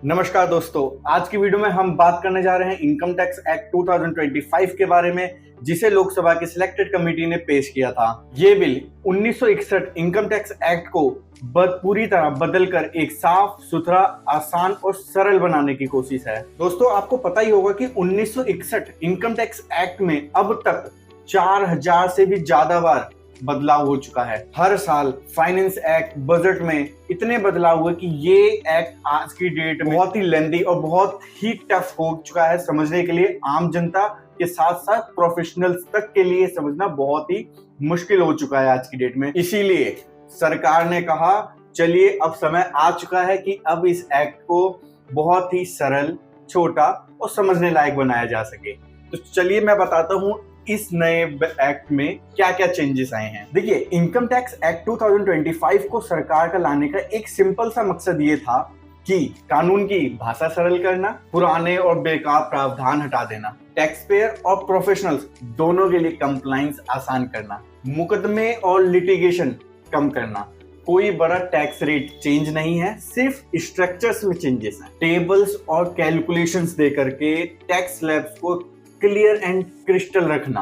नमस्कार दोस्तों, आज की वीडियो में हम बात करने जा रहे हैं इनकम टैक्स एक्ट 2025 के बारे में, जिसे लोकसभा की सिलेक्टेड कमेटी ने पेश किया था। ये बिल 1961 इनकम टैक्स एक्ट को पूरी तरह बदलकर एक साफ सुथरा, आसान और सरल बनाने की कोशिश है। दोस्तों, आपको पता ही होगा कि 1961 इनकम टैक्स एक्ट में अब तक 4000 से भी ज्यादा बार बदलाव हो चुका है। हर साल फाइनेंस एक्ट, बजट में इतने बदलाव हुए कि ये एक्ट आज की डेट में बहुत ही लेंथी और बहुत ही टफ हो चुका है समझने के लिए। आम जनता के साथ साथ प्रोफेशनल्स तक के लिए समझना बहुत ही मुश्किल हो चुका है आज की डेट में। इसीलिए सरकार ने कहा, चलिए अब समय आ चुका है कि अब इस एक्ट को बहुत ही सरल, छोटा और समझने लायक बनाया जा सके। तो चलिए मैं बताता हूँ इस नए एक्ट में क्या क्या चेंजेस आए हैं। देखिए, इनकम टैक्स एक्ट 2025 को सरकार का लाने का एक सिंपल सा मकसद ये था कि कानून की भाषा सरल करना, पुराने और बेकार प्रावधान हटा देना, टैक्स पेयर और प्रोफेशनल्स दोनों के लिए कंप्लायंस आसान करना, मुकदमे और लिटिगेशन कम करना। कोई बड़ा टैक्स रेट चेंज नहीं है, सिर्फ स्ट्रक्चर्स में चेंजेस हैं। टेबल्स और कैलकुलेशंस दे करके टैक्स स्लैब्स को क्लियर एंड क्रिस्टल रखना।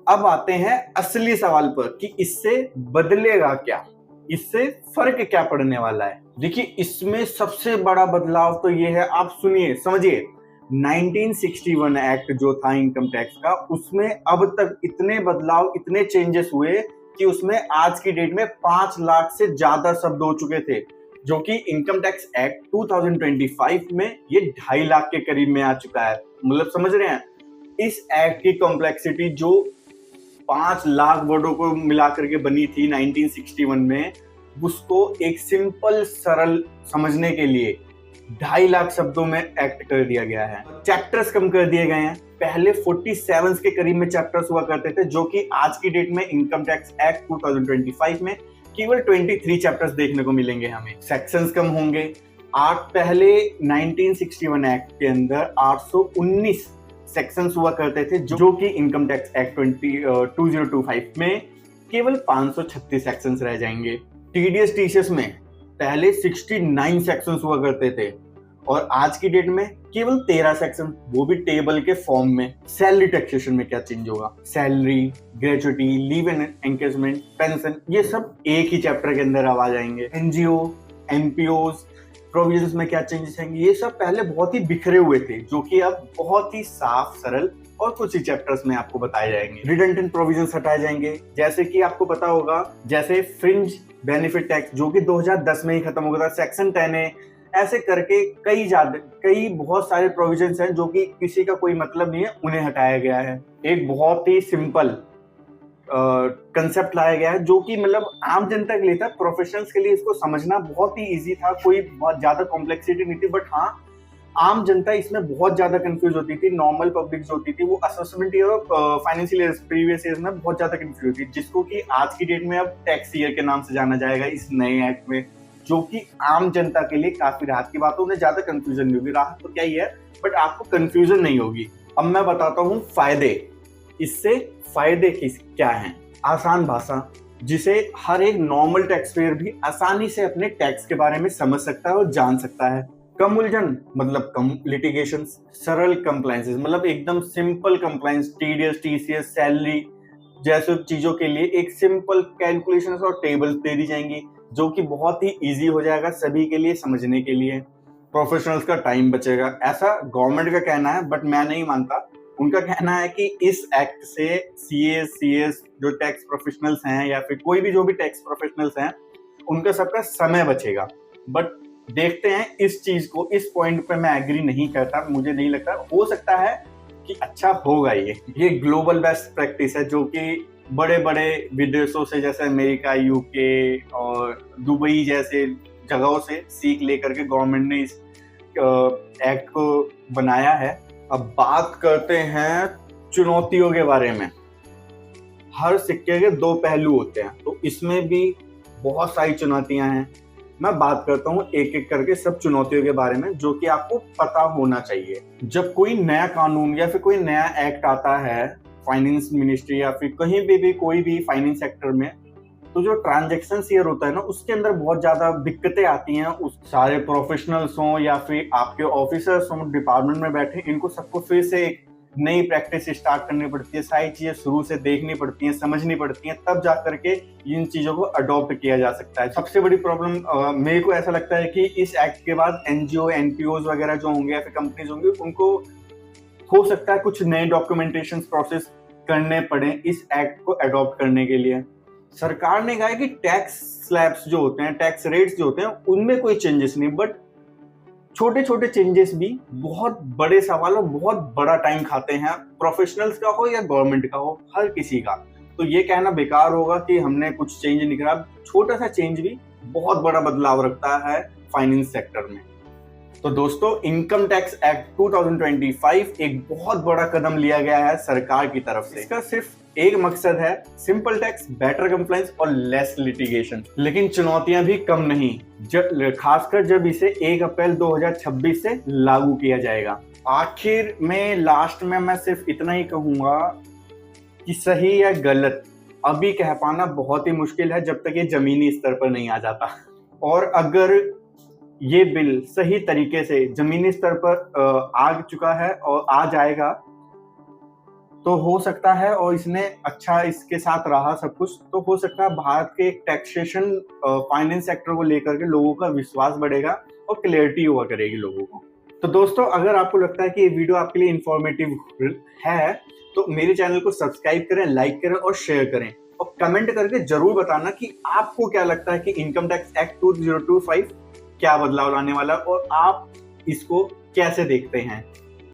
अब आते हैं असली सवाल पर कि इससे बदलेगा क्या, इससे फर्क क्या पड़ने वाला है। देखिए, इसमें सबसे बड़ा बदलाव तो ये है, आप सुनिए समझिए। 1961 एक्ट जो था इनकम टैक्स का, उसमें अब तक इतने बदलाव, इतने चेंजेस हुए कि उसमें आज की डेट में 5 लाख से ज्यादा शब्द हो चुके थे, जो कि इनकम टैक्स एक्ट 2025 में ये 2.5 लाख के करीब में आ चुका है। मतलब समझ रहे हैं, इस एक्ट की कॉम्प्लेक्सिटी जो 5 लाख वर्डों को मिलाकर के बनी थी 1961 में, उसको एक सिंपल सरल समझने के लिए 2.5 लाख शब्दों में एक्ट कर दिया गया है। चैप्टर्स कम कर दिए गए हैं। पहले 47 के करीब में चैप्टर्स हुआ करते थे, जो कि आज की डेट में इनकम टैक्स एक्ट 2025 में केवल 23 चैप्टर्स देखने को मिलेंगे हमें। सेक्शंस कम होंगे। पहले 1961 एक्ट के अंदर 819 सेक्शंस हुआ करते थे, जो कि इनकम टैक्स एक्ट 2025 में केवल 536 सेक्शंस रह जाएंगे। टीडीएस टीसीएस में पहले 69 सेक्शंस हुआ करते थे और आज की डेट में केवल 13 सेक्शन, वो भी टेबल के फॉर्म में। सैलरी टैक्सेशन में क्या चेंज होगा? सैलरी, ग्रेचुटी, लीव इन एंकेजमेंट, पेंशन, ये सब एक ही चैप्टर के अंदर आ जाएंगे। एनजीओ, एनपीओज, प्रोविजंस में क्या चेंजेस आएंगे, ये सब पहले बहुत ही बिखरे हुए थे, जो कि अब बहुत ही साफ, सरल और कुछ ही चैप्टर्स में आपको बताए जाएंगे। रिडंडेंट प्रोविजंस हटाए जाएंगे, जैसे कि आपको पता होगा, जैसे फ्रिंज बेनिफिट टैक्स जो कि 2010 में ही खत्म हो गया था, सेक्शन 10A, ऐसे करके कई बहुत सारे प्रोविजंस हैं जो कि किसी का कोई मतलब नहीं है, उन्हें हटाया गया है। एक बहुत ही सिंपल कंसेप्ट लाया गया है, जो कि मतलब आम जनता के लिए था। प्रोफेशनल्स के लिए इसको समझना बहुत ही इजी था, कोई बहुत ज्यादा कॉम्प्लेक्सिटी नहीं थी। बट हाँ, आम जनता इसमें बहुत ज्यादा कंफ्यूज होती थी। नॉर्मल पब्लिक जो होती थी वो असेसमेंट ईयर और फाइनेंशियल ईयर, प्रीवियस ईयर में बहुत ज्यादा कंफ्यूज होती थी, जिसको कि आज की डेट में अब टैक्स ईयर के नाम से जाना जाएगा इस नए एक्ट में, जो कि आम जनता के लिए काफी राहत की बात है। उन्हें ज्यादा कंफ्यूजन नहीं होगी। राहत तो क्या ही है, बट आपको कंफ्यूजन नहीं होगी। अब मैं बताता हूँ फायदे। इससे फायदे क्या हैं? आसान भाषा, जिसे हर एक नॉर्मल टैक्स पेयर भी आसानी से अपने टैक्स के बारे में समझ सकता है और जान सकता है। कम उलझन, मतलब कम लिटिगेशन। सरल कंप्लायंसेस, मतलब एकदम simple compliance. TDS, TCS, salary जैसे चीजों के लिए एक सिंपल कैलकुलेशन और टेबल्स दे दी जाएंगी, जो कि बहुत ही इजी हो जाएगा सभी के लिए समझने के लिए। प्रोफेशनल्स का टाइम बचेगा, ऐसा गवर्नमेंट का कहना है, बट मैं नहीं मानता। उनका कहना है कि इस एक्ट से सीएस जो टैक्स प्रोफेशनल्स हैं, या फिर कोई भी जो भी टैक्स प्रोफेशनल्स हैं, उनका सबका समय बचेगा। बट देखते हैं इस चीज को, इस पॉइंट पे मैं एग्री नहीं करता। मुझे नहीं लगता, हो सकता है कि अच्छा होगा। ये ग्लोबल बेस्ट प्रैक्टिस है, जो कि बड़े बड़े विदेशों से, जैसे अमेरिका, यूके और दुबई जैसे जगहों से सीख लेकर के गवर्नमेंट ने इस एक्ट को बनाया है। अब बात करते हैं चुनौतियों के बारे में। हर सिक्के के 2 पहलू होते हैं, तो इसमें भी बहुत सारी चुनौतियां हैं। मैं बात करता हूँ एक एक करके सब चुनौतियों के बारे में, जो कि आपको पता होना चाहिए। जब कोई नया कानून या फिर कोई नया एक्ट आता है फाइनेंस मिनिस्ट्री या फिर कहीं भी कोई भी फाइनेंस सेक्टर में, तो जो ट्रांजैक्शन ईयर होता है ना, उसके अंदर बहुत ज्यादा दिक्कतें आती हैं। उस सारे प्रोफेशनल्स हों या फिर आपके ऑफिसर्स हों डिपार्टमेंट में बैठे, इनको सबको फिर से एक नई प्रैक्टिस स्टार्ट करनी पड़ती है, सारी चीजें शुरू से देखनी पड़ती हैं, समझनी पड़ती हैं, तब जा करके इन चीजों को अडॉप्ट किया जा सकता है। सबसे बड़ी प्रॉब्लम मेरे को ऐसा लगता है कि इस एक्ट के बाद एनजीओ एनपीओ वगैरह जो होंगे या फिर कंपनीज होंगी, उनको हो सकता है कुछ नए डॉक्यूमेंटेशन प्रोसेस करने पड़े इस एक्ट को अडॉप्ट करने के लिए। सरकार ने कहा है कि टैक्स स्लैब्स जो होते हैं, टैक्स रेट्स जो होते हैं, उनमें कोई चेंजेस नहीं, बट छोटे छोटे चेंजेस भी बहुत बड़े सवाल और बहुत बड़ा टाइम खाते हैं, प्रोफेशनल्स का हो या गवर्नमेंट का हो, हर किसी का। तो ये कहना बेकार होगा कि हमने कुछ चेंज नहीं करा। छोटा सा चेंज भी बहुत बड़ा बदलाव रखता है फाइनेंस सेक्टर में। तो दोस्तों, इनकम टैक्स एक्ट 2025 एक बहुत बड़ा कदम लिया गया है सरकार की तरफ से। इसका सिर्फ एक मकसद है, सिंपल टैक्स, बेटर कंप्लायंस और लेस लिटिगेशन। लेकिन चुनौतियां भी कम नहीं, खासकर जब इसे 1 अप्रैल 2026 से लागू किया जाएगा। आखिर में लास्ट में मैं सिर्फ इतना ही कहूंगा कि सही या गलत अभी कह पाना बहुत ही मुश्किल है जब तक ये जमीनी स्तर पर नहीं आ जाता। और अगर ये बिल सही तरीके से जमीनी स्तर पर आ चुका है और आ जाएगा तो हो सकता है, और इसने अच्छा इसके साथ रहा सब कुछ, तो हो सकता है भारत के टैक्सेशन फाइनेंस सेक्टर को लेकर के लोगों का विश्वास बढ़ेगा और क्लियरिटी हुआ करेगी लोगों को। तो दोस्तों, अगर आपको लगता है कि ये वीडियो आपके लिए इंफॉर्मेटिव है तो मेरे चैनल को सब्सक्राइब करें, लाइक करें और शेयर करें, और कमेंट करके जरूर बताना कि आपको क्या लगता है कि इनकम टैक्स एक्ट 2025 क्या बदलाव लाने वाला है और आप इसको कैसे देखते हैं।